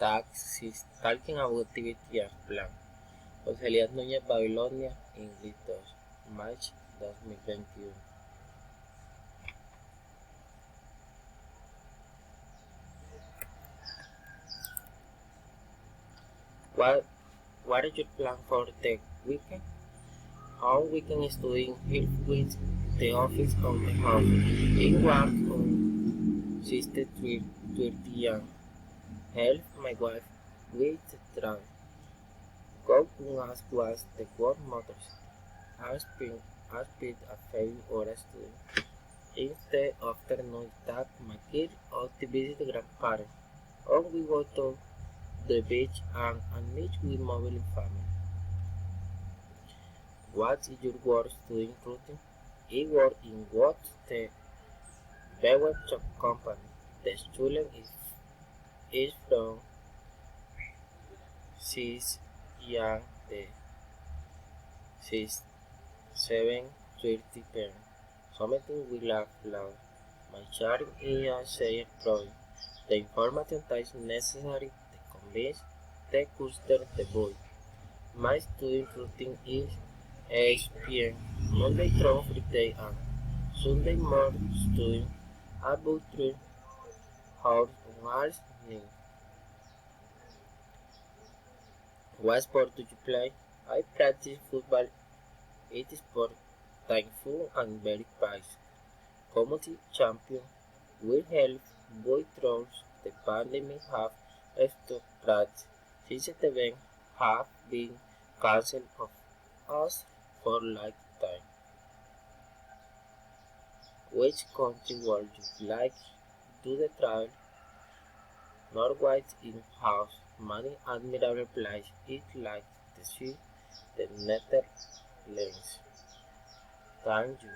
Talking about activity and plan. José Elías Núñez, Babilonia, English 2, March 2021. What What is your plan for the weekend? Our weekend is doing help with the office on the home. In work on sister 30 young. Help my wife with the drive. Go to ask was the work motors. I spent a few hours doing. Instead of afternoon that my kid out to visit the grandparents. Or we go to the beach and meet with mobile family. What is your work doing routine? I work in what the beverage company. The student is from 6 a.m. to 7:30 p.m. Something we laugh loud. My sharing is a shared project. The information that is necessary to convince the customer the boy. My student routine is 8 p.m. Monday through Friday and Sunday morning studying about 3 hours evening. What sport do you play? I practice football. It is sport thankful and very fast. Community champion will help boy through the pandemic have stopped practice since the event have been cancelled of us for lifetime. Which country would you like to the travel? Norway in house many admirable places it like the sea, the Netherlands. Thank you.